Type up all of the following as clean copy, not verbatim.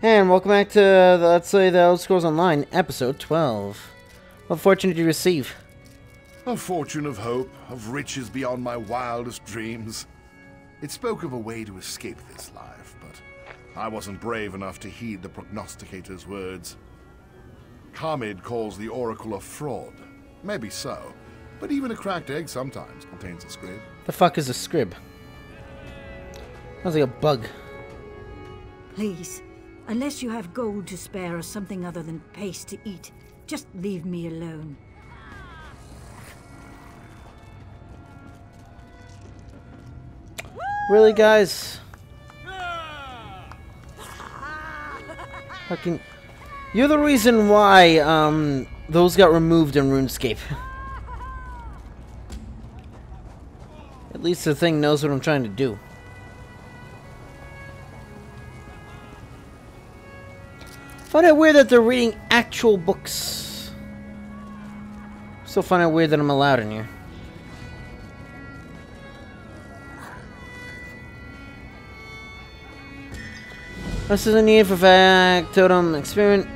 And welcome back to Let's Say the Elder Scrolls Online, Episode 12. What fortune did you receive? A fortune of hope, of riches beyond my wildest dreams. It spoke of a way to escape this life, but I wasn't brave enough to heed the prognosticator's words. Hamid calls the Oracle a fraud. Maybe so, but even a cracked egg sometimes contains a scrib. The fuck is a scrib? Sounds like a bug. Please, unless you have gold to spare or something other than paste to eat, just leave me alone. Really, guys? Fucking... You're the reason why, those got removed in RuneScape. At least the thing knows what I'm trying to do. Find it weird that they're reading actual books. Still find it weird that I'm allowed in here. This is a need for factotum experiment.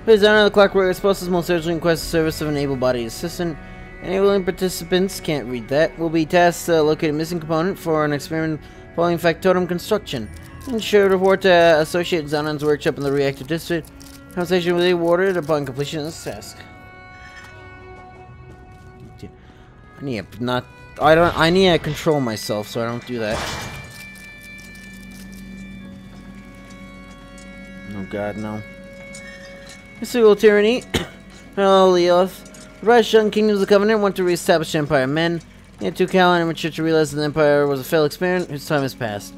Please honor the clockwork exposes most urgently request the service of an able-bodied assistant. Enabling participants can't read that. Will be tasked to locate a missing component for an experiment following factotum construction. Ensure to report to Associate Zanon's workshop in the reactor district. Compensation will be awarded upon completion of this task. I need to control myself so I don't do that. Oh god, no. Mystical tyranny. Hello, Leoth. The bright young kingdoms of the Covenant want to re-establish Empire men. Yet too callow and immature to realize that the Empire was a failed experiment whose time has passed.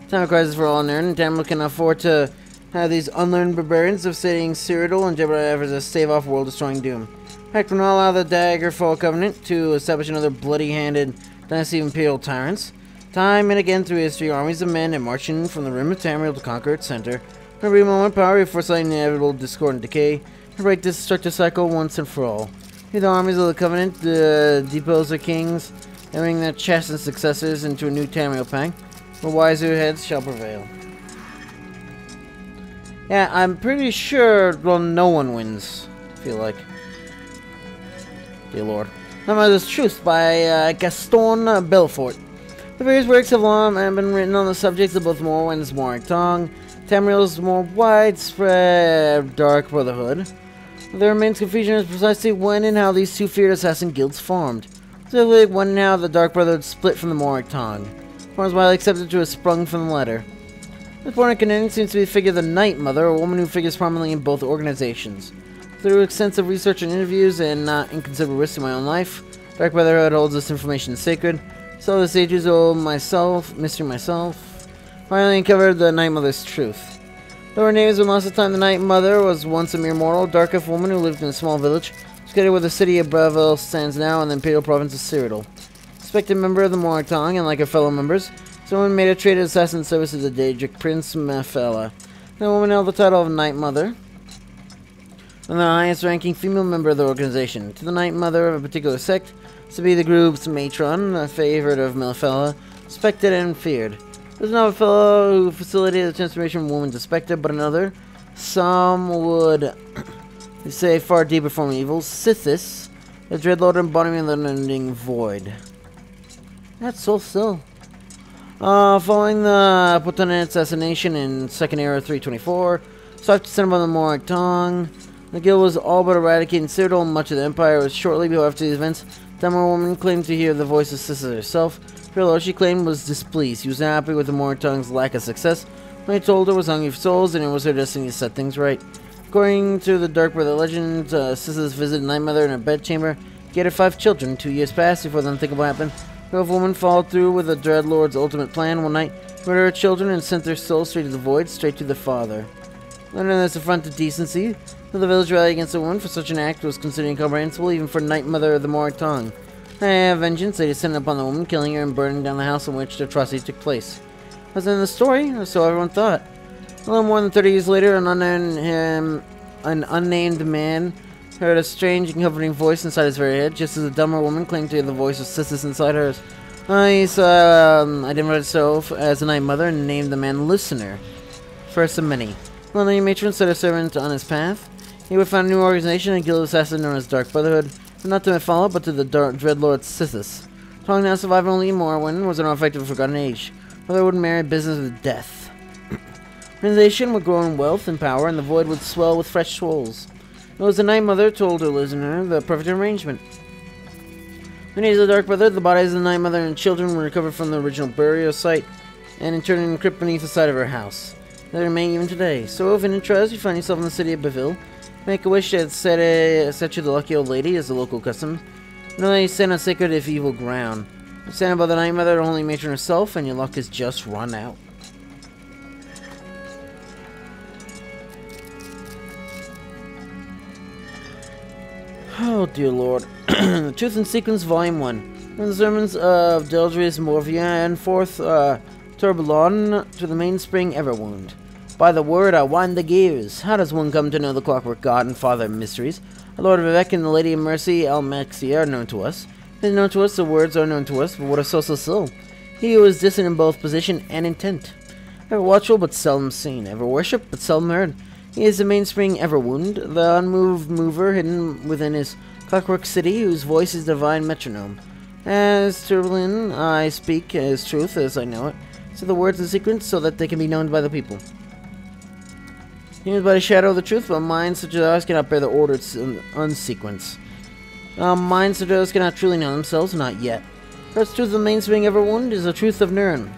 Time of crisis for all unlearned, and Tamriel cannot afford to have these unlearned barbarians devastating Cyrodiil and jeopardize efforts to stave off world-destroying doom. Heck, will not allow the Daggerfall Covenant to establish another bloody-handed dynasty of imperial tyrants. Time and again through history, armies of men have marched in from the rim of Tamriel to conquer its center. Every moment, power foresight inevitable discord and decay, to break this destructive cycle once and for all. Here the armies of the Covenant depose their kings, entering their chastened successors into a new Tamriel pact, where wiser heads shall prevail. Yeah, I'm pretty sure, well, no one wins, I feel like. Dear Lord. Mother's Truth by Gaston Belfort. The various works have long been written on the subjects of both Morwyn's Morag Tong, Tamriel's more widespread Dark Brotherhood. There remains confusion as precisely when and how these two feared assassin guilds formed. Specifically, when and how the Dark Brotherhood split from the Morag Tong. Forms widely accepted to have sprung from the latter. This born in seems to be the figure of the Night Mother, a woman who figures prominently in both organizations. Through extensive research and interviews, and not inconsiderable risk to my own life, Dark Brotherhood holds this information sacred. So the sages owe mystery myself, finally uncovered the Night Mother's truth. Though her name has been lost to time, the Night Mother was once a mere mortal, dark elf woman who lived in a small village, located where the city of Bravil stands now in the imperial province of Cyrodiil. Respected member of the Morag Tong, and like her fellow members, someone made a traded assassin service as the Daedric Prince Mafella. The woman held the title of Night Mother, and the highest ranking female member of the organization. To the Night Mother of a particular sect, to be the group's matron, a favorite of Mafella, respected and feared. There's another fellow who facilitated the transformation from woman to spectre, but another, some would say far deeper form of evil, Sithis, the dreadlord embodiment of the unending void. That's so still. Following the Potonet assassination in 2nd Era 324, sought to send upon the Morag Tong. The guild was all but eradicated in Cyrodiil, and much of the Empire was shortly after these events. The woman claimed to hear the voice of Sister herself. Her lord, she claimed, was displeased. He was not happy with the Morag Tong's lack of success. When he told her was hungry for souls, and it was her destiny to set things right. According to the Dark Brother legend, Sister's visited Night Mother in her bedchamber. He had her 5 children. 2 years passed before the unthinkable happened. The elf woman followed through with the Dreadlord's ultimate plan. One night, murdered her children and sent their souls straight to the void, straight to their father. Learning this affront to decency, the village rallied against the woman for such an act was considered incomprehensible even for Night Mother of the Morag Tong. Vengeance, they descended upon the woman, killing her and burning down the house in which the atrocity took place. As in the story, or so everyone thought. A little more than 30 years later, an unnamed man heard a strange and comforting voice inside his very head, just as a dumber woman claimed to hear the voice of Sisyphus inside hers. He identified himself as a Night Mother and named the man Listener. First of many. Lonely matron set a servant on his path. He would find a new organization and guild of assassins known as Dark Brotherhood, not to follow, but to the Dreadlord Sithis. Telling now survive only Morrowind was an artifact of a forgotten age. Brother would marry business with death. Organization would grow in wealth and power, and the void would swell with fresh souls. It was the Night Mother told her listener the perfect arrangement. The needs of the Dark Brother, the bodies of the Night Mother and children were recovered from the original burial site, and in turn encrypted beneath the side of her house. They remain even today. So if in interest you find yourself in the city of Beville, make a wish that set you the lucky old lady as the local custom. Know that you stand on sacred if evil ground. You stand above the Night Mother, only matron herself, and your luck is just run out. Oh dear lord. The Truth in Sequence, Volume 1. From the sermons of Deldrius Morvia and forth Turbulon to the mainspring Everwound. By the word I wind the gears. How does one come to know the clockwork god and father of mysteries? The Lord of Vivek and the Lady of Mercy, Almexia, are known to us. They are known to us, the words are known to us, but what of Sosil? He who is distant in both position and intent. Ever watchful, but seldom seen. Ever worshipped, but seldom heard. He is the mainspring Everwound, the unmoved mover hidden within his clockwork city, whose voice is divine metronome. As Turbulin, I speak as truth as I know it. So the words in sequence so that they can be known by the people. Used by the shadow of the truth, but minds such as ours cannot bear the ordered unsequence. Minds such as ours cannot truly know themselves, not yet. First truth of the mainspring Everwound is the truth of Nirn.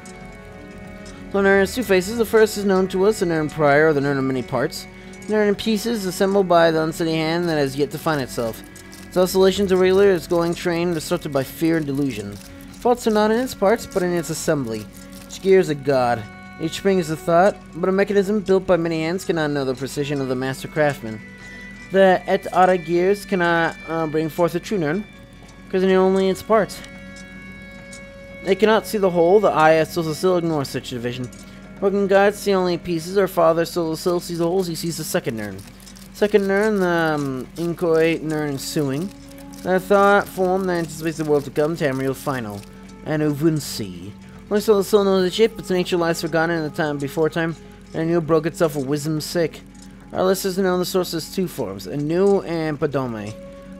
So Nirn has two faces. The first is known to us, the Nirn prior, or the Nirn of many parts. Nirn in pieces, assembled by the unsteady hand that has yet to find itself. Its oscillations are regular, its glowing train disrupted by fear and delusion. Faults are not in its parts, but in its assembly. Each gear is a god. Each spring is a thought, but a mechanism built by many hands cannot know the precision of the master craftsman. The et ada gears cannot bring forth a true Nirn, because they know only its parts. They cannot see the whole. The eye at Sosil ignores such division. Broken gods see only pieces. Our father Sosil sees the wholes. He sees the second Nirn. Second Nirn, the inchoate Nirn ensuing. The thought form that anticipates the world to come. Tamriel final. And Uvunsi. Only Sosil knows its shape. Its nature lies forgotten in the time before time. And anew broke itself for wisdom's sake. Our listeners know the source has two forms. Anew and Padome.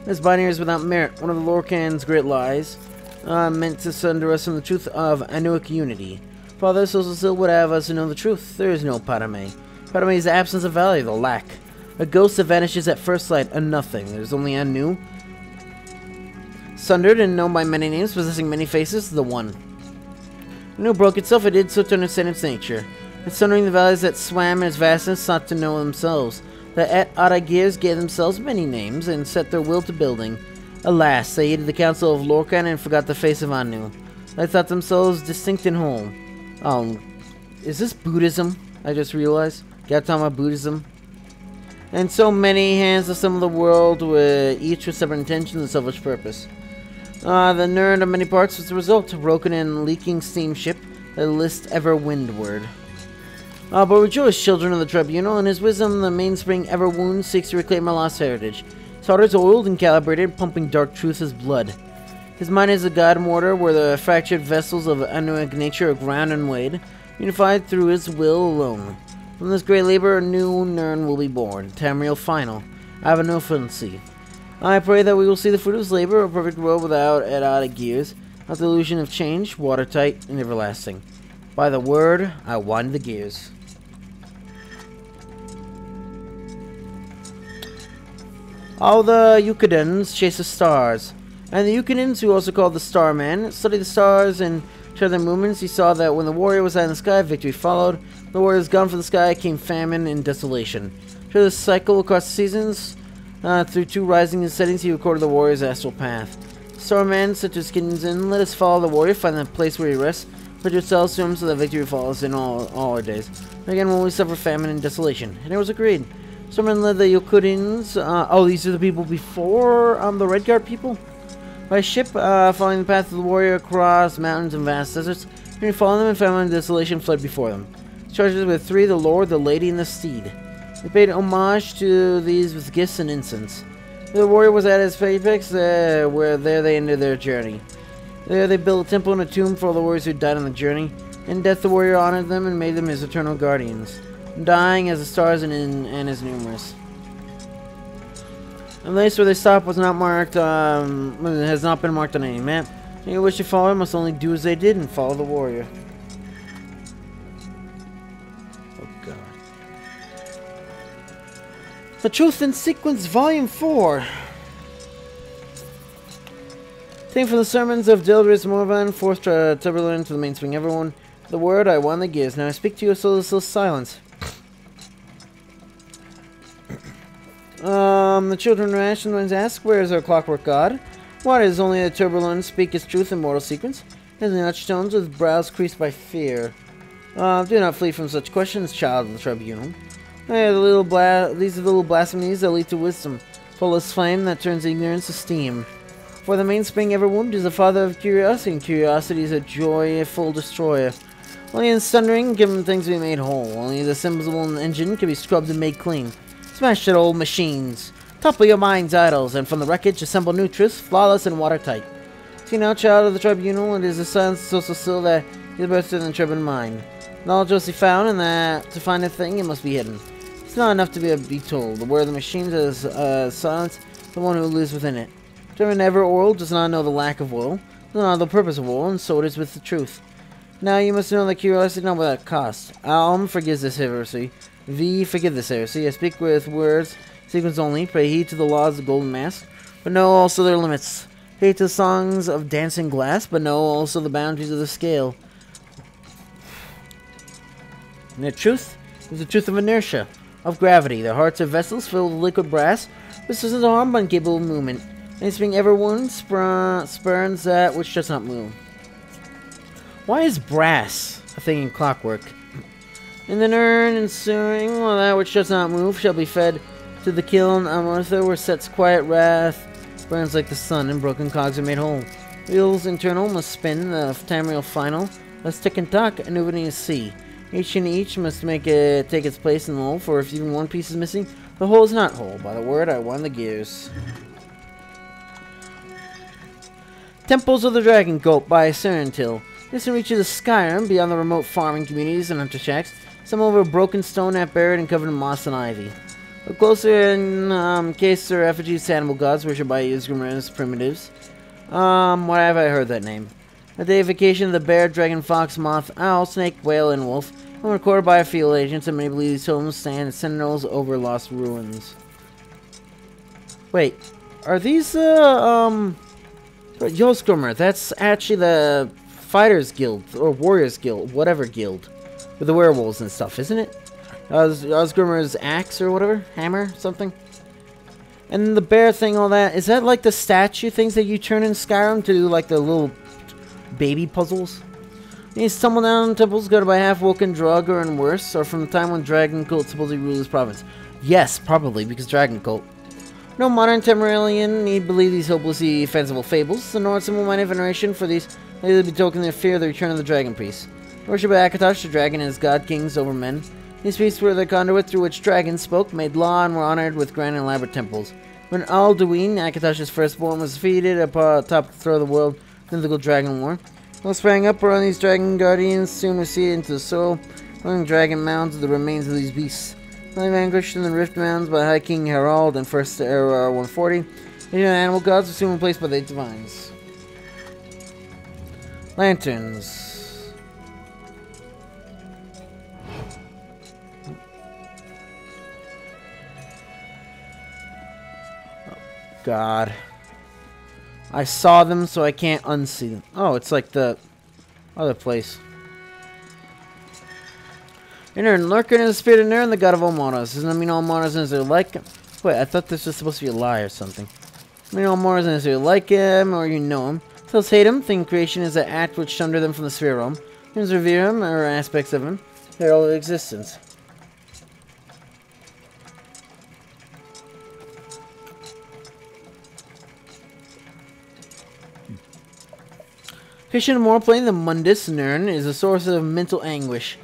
This binary is without merit. One of the Lorcan's great lies. Meant to sunder us from the truth of Anuic unity. Father Sosil would have us to know the truth. There is no Padame. Padame is the absence of value, the lack. A ghost that vanishes at first sight, a nothing. There is only Anu. Sundered and known by many names, possessing many faces, the one. Anu broke itself, it did so to understand its nature. And sundering the valleys that swam in its vastness, sought to know themselves. The Et Ada Gears gave themselves many names, and set their will to building. Alas, they heeded the counsel of Lorcan and forgot the face of Anu. They thought themselves distinct and whole. Is this Buddhism? I just realized. Gotta talk about Buddhism. And so many hands assemble the world, with each with separate intentions and selfish purpose. The Nirn of many parts was the result, a broken and leaking steamship that lists ever windward. But rejoice, children of the Tribunal, in his wisdom the mainspring Everwound seeks to reclaim our lost heritage. His heart is oiled and calibrated, pumping dark truth as blood. His mind is a god mortar where the fractured vessels of Anuic nature are ground and weighed, unified through his will alone. From this great labor, a new Nirn will be born. Tamriel final. Avanofancy. I pray that we will see the fruit of his labor, a perfect world without et ada gears, not the illusion of change, watertight and everlasting. By the word, I wind the gears. All the Eucadans chase the stars, and the Eucadans, who also called the Starman, studied the stars and tracked their movements. He saw that when the warrior was high in the sky, victory followed. The warrior was gone from the sky, came famine and desolation. Through this cycle across the seasons, through two rising and settings, he recorded the warrior's astral path. Starman said to his kinsmen, let us follow the warrior, find the place where he rests, put yourselves to him so that victory follows in all our days. And again, when we suffer famine and desolation. And it was agreed. Someone led the Yokudins. These are the people before the Redguard people? By ship, following the path of the warrior across mountains and vast deserts. When he followed them and famine and desolation fled before them. Charged with three, the Lord, the Lady, and the Steed. They paid homage to these with gifts and incense. The warrior was at his apex, where there they ended their journey. There they built a temple and a tomb for all the warriors who died on the journey. In death the warrior honored them and made them his eternal guardians. dying as the stars and is numerous. The place where they stopped was not marked, has not been marked on any map. You wish to follow must only do as they did and follow the warrior. Oh god. The Truth in Sequence, Volume 4. Taken from the sermons of Dildris Morvan, 4th Turbulent to the mainspring everyone. The word I won the gears. Now I speak to you, so silence. The children ration ones ask, where is our clockwork god? What is only the turbulent speak his truth in mortal sequence? His notched tones with brows creased by fear. Do not flee from such questions, child of the tribunal. These are the little blasphemies that lead to wisdom, fullest flame that turns ignorance to steam. For the mainspring ever wound is the father of curiosity, and curiosity is a joyful destroyer. Only in sundering can things be made whole. Only the symbol engine can be scrubbed and made clean. Smash the old machines. Topple your mind's idols, and from the wreckage assemble new truths, flawless and watertight. See now, child of the tribunal, it is the silence so still that is birthed in the turbid mind. Knowledge must be found, and that to find a thing, it must be hidden. It's not enough to be told. The word of the machines is silence, the one who lives within it. Determined ever oral does not know the lack of oil, does not know the purpose of oil, and so it is with the truth. Now you must know that curiosity not without cost. Alm forgives this heresy. V forgive this heresy. I speak with words, sequence only. Pray heed to the laws of the golden mask, but know also their limits. Hate the songs of dancing glass, but know also the boundaries of the scale. And the truth is the truth of inertia, of gravity. Their hearts are vessels filled with liquid brass, this is an arm incapable of movement. Anything ever wound spurns that which does not move. Why is brass a thing in clockwork? In the urn ensuing, well, that which does not move shall be fed to the kiln Amortha, where set's quiet wrath burns like the sun, and broken cogs are made whole. Wheels internal must spin, the tamriel final. Let's tick and talk, and nobody is see. Each and each must take its place in the whole, for if even one piece is missing, the whole is not whole. By the word, I won the gears. Temples of the Dragon Goat by Serentil. Distant reaches of Skyrim, beyond the remote farming communities and hunter shacks, some over a broken stone half buried and covered in moss and ivy. But closer in case are effigies to animal gods worshipped by Ysgrimm's primitives. Why have I heard that name? A deification of the bear, dragon, fox, moth, owl, snake, whale, and wolf, and recorded by field agents, and many believe these totems stand as sentinels over lost ruins. Wait, are these Ysgrimmr? That's actually the Fighters Guild, or Warriors Guild, whatever guild, with the werewolves and stuff, isn't it? Ysgrimmr's axe or whatever, hammer, something. And the bear thing, all that, is that like the statue things that you turn in Skyrim to do like the little baby puzzles? These tumble down temples guarded by half-woken drug or worse, or from the time when Dragon Cult supposedly ruled his province. Yes, probably, because Dragon Cult. No modern Temuralian need believe these hopelessly fanciful fables. The North simple-minded veneration for these may betoken their fear of the return of the Dragon Priest. Worship of Akatosh, the dragon, and his god-kings over men. These priests were the conduit through which dragons spoke, made law, and were honored with grand and elaborate temples. When Alduin, Akatosh's firstborn, was defeated atop the throne of the world in the mythical dragon war, what sprang up around these dragon guardians soon receded into the soil, among dragon mounds of the remains of these beasts. Only vanquished in the rift mounds by High King Harald in First Era 140, Asian animal gods were soon replaced by the divines. Lanterns. Oh, God. I saw them, so I can't unsee them. Oh, it's like the other place. Nern, Lurker is the spirit of Nern, the god of all mortals. Doesn't that mean all mortals are like him? Wait, I thought this was supposed to be a lie or something. I mean all mortals are like him, or you know him. Those hate him, think creation is an act which sunder them from the sphere realm. Humans revere him, or aspects of him. They're all of existence. Creation of moral plane, the Mundus, Nern, is a source of mental anguish.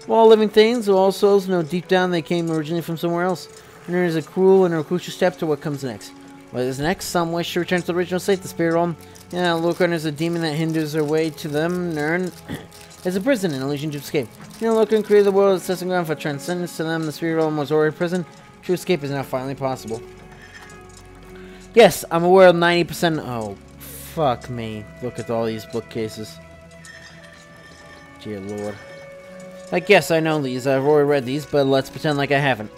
All living things, all souls know deep down they came originally from somewhere else. Nern is a cruel and a crucial step to what comes next. What is next? Some wish to return to the original state, the spirit realm. Yeah, Lurker is a demon that hinders their way to them. Nern is a prison, an illusion to escape. Looking created the world as testing ground for transcendence. To them, the spirit realm was already prison. True escape is now finally possible. Yes, I'm aware of 90%. Oh, fuck me. Look at all these bookcases. Dear Lord. Like, yes, I know these. I've already read these, but let's pretend like I haven't.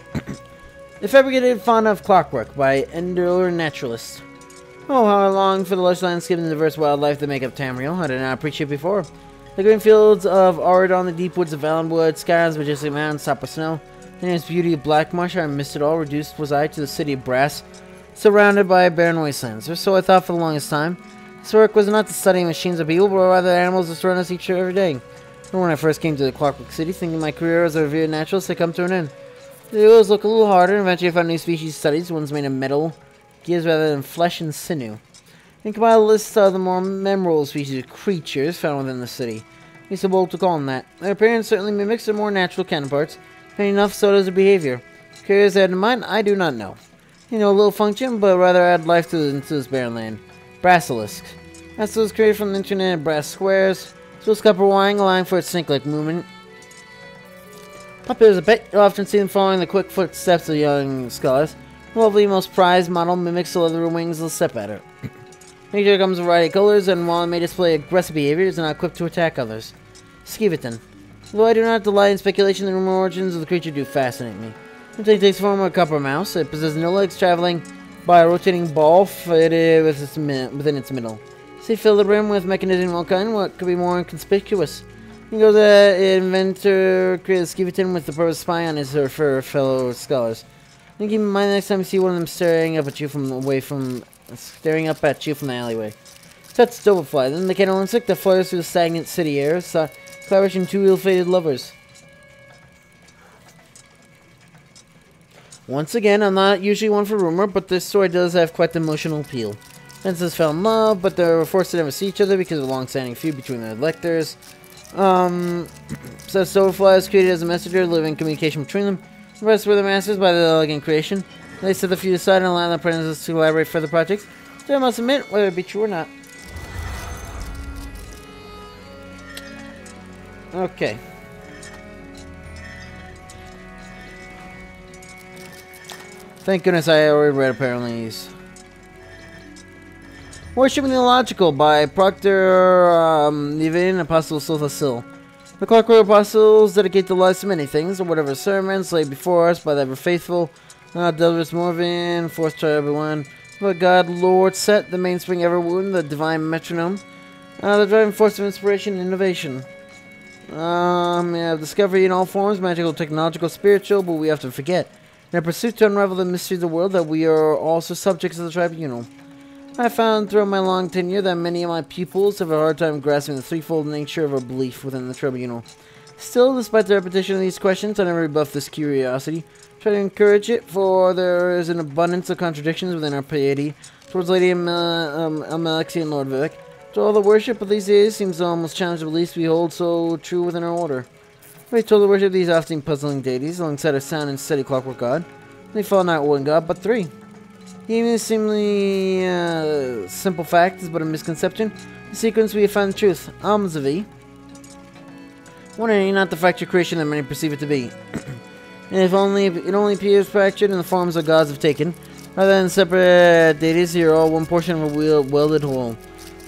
The Fabricated Fauna of Clockwork by Endurer Naturalist. Oh, how I long for the lush landscape and diverse wildlife that make up Tamriel. I did not appreciate before. The green fields of Auradon, the deep woods of Valenwood, skies, majestic mountains, top of snow, and its beauty of black marsh, I missed it all. Reduced was I to the city of brass, surrounded by barren wastelands. Or so I thought for the longest time. This work was not to study machines or people, but rather animals that surround us each and every day. And when I first came to the Clockwork City, thinking my career as a revered naturalist had come to an end. The oils look a little harder, and eventually I found new species studies, ones made of metal, gears rather than flesh and sinew. And compiled a list of the more memorable species of creatures found within the city. It's so bold to call them that. Their appearance certainly mimics their more natural counterparts, and enough so does their behavior. Curious add in mind, I do not know. A little function, but rather add life to this barren land. Brasilisks. That's those created from the internet of brass squares. So copper wiring, allowing for its snake-like movement. Popular as a pet, you'll often see them following the quick footsteps of young scholars. The lovely, most prized model mimics the leather wings of the step at her. Nature comes in a variety of colors, and while it may display aggressive behavior, it is not equipped to attack others. Skiviton. Though I do not delight in speculation, the rumor origins of the creature do fascinate me. It takes the form of a copper mouse. It possesses no legs, traveling by a rotating ball fitted within its middle. See, fill the rim with mechanism of all kind. What could be more inconspicuous? You know, the inventor created Skiviton with the purpose of spying on his or her fellow scholars. And keep in mind the next time you see one of them staring up at you from the alleyway. That's Doverfly, then the candle insect that flutters through the stagnant city air. Collaboration two ill-fated lovers. Once again, I'm not usually one for rumor, but this story does have quite the emotional appeal. Fences fell in love, but they were forced to never see each other because of a long-standing feud between their lectors. So Doverfly was created as a messenger, living communication between them. The rest were the masters by the elegant creation. They set the feud aside and allowed the apprentices to collaborate for the projects. So I must admit, whether it be true or not. Okay. Thank goodness I already read apparently these. Worshiping the Illogical by Proctor Nivain Apostle Sothasil. The Clockwork Apostles dedicate their lives to many things, or whatever sermons laid before us by the ever faithful, Delvis Morvin, fourth tribe everyone. But God, Lord, set the mainspring ever wound, the divine metronome, the driving force of inspiration and innovation. We have discovery in all forms, magical, technological, spiritual, but we have to forget, in a pursuit to unravel the mystery of the world, that we are also subjects of the tribunal. I found throughout my long tenure that many of my pupils have a hard time grasping the threefold nature of our belief within the tribunal. Still, despite the repetition of these questions, I never rebuff this curiosity. Try to encourage it, for there is an abundance of contradictions within our piety towards Lady Amalexia and Lord Vivek. To all the worship of these days seems almost challenge the beliefs we hold so true within our order. We told to worship these often puzzling deities alongside a sound and steady clockwork god. They fall not one god, but three. Even this seemingly simple fact is but a misconception. The sequence we have found the truth. Amzavi. One entity, not the fractured creation that many perceive it to be. And if only it only appears fractured in the forms our gods have taken, rather than separate deities, here are all one portion of a welded whole.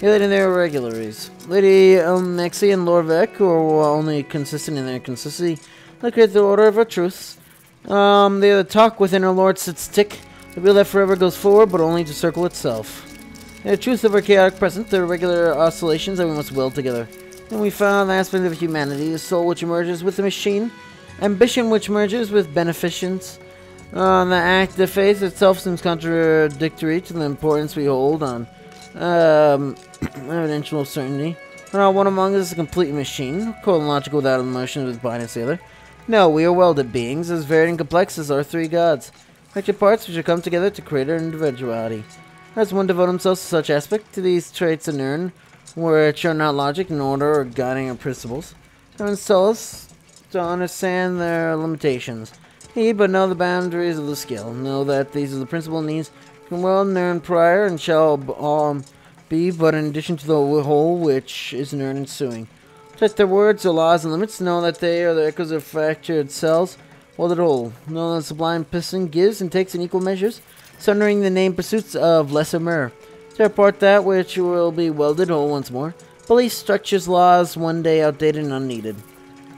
Here in their irregularities. Lady Nexi and Lord Vec, who are only consistent in their consistency, they create the order of our truths. They are the talk within our Lord sits tick. The wheel that forever goes forward, but only to circle itself. The truth of our chaotic present, the irregular oscillations that we must weld together. And we found the aspect of humanity, the soul which emerges with the machine, ambition which merges with beneficence. The act of faith itself seems contradictory to the importance we hold on evidential certainty. But not one among us is a complete machine, chronological without emotion with binding together. No, we are welded beings, as varied and complex as our three gods. Fractured parts which have come together to create our individuality. As one devote themselves to such aspect, to these traits inurn, which are not logic, nor order, or guiding our principles. Heavens tell us to understand their limitations. Heed but know the boundaries of the skill. Know that these are the principal needs can well learn prior and shall be but in addition to the whole which is learned ensuing. Check their words, their laws, and limits. Know that they are the echoes of fractured cells. Hold it whole. Know that the sublime piston gives and takes in equal measures, sundering the named pursuits of lesser myrrh. To report that which will be welded whole once more. Police structures, laws, one day outdated and unneeded.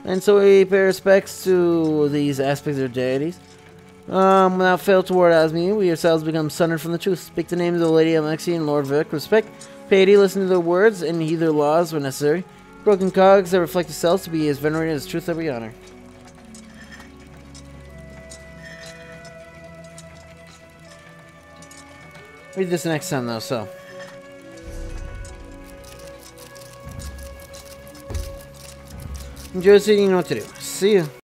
And so we pay respects to these aspects of deities. Without fail toward Asmi, we ourselves become sundered from the truth. Speak the names of the Lady Alexi and Lord Vic. Respect, piety, listen to their words, and heed their laws when necessary. Broken cogs that reflect the cells to be as venerated as truth that we honor. Read this next time, though, so. Enjoy seeing you know what to do. See ya.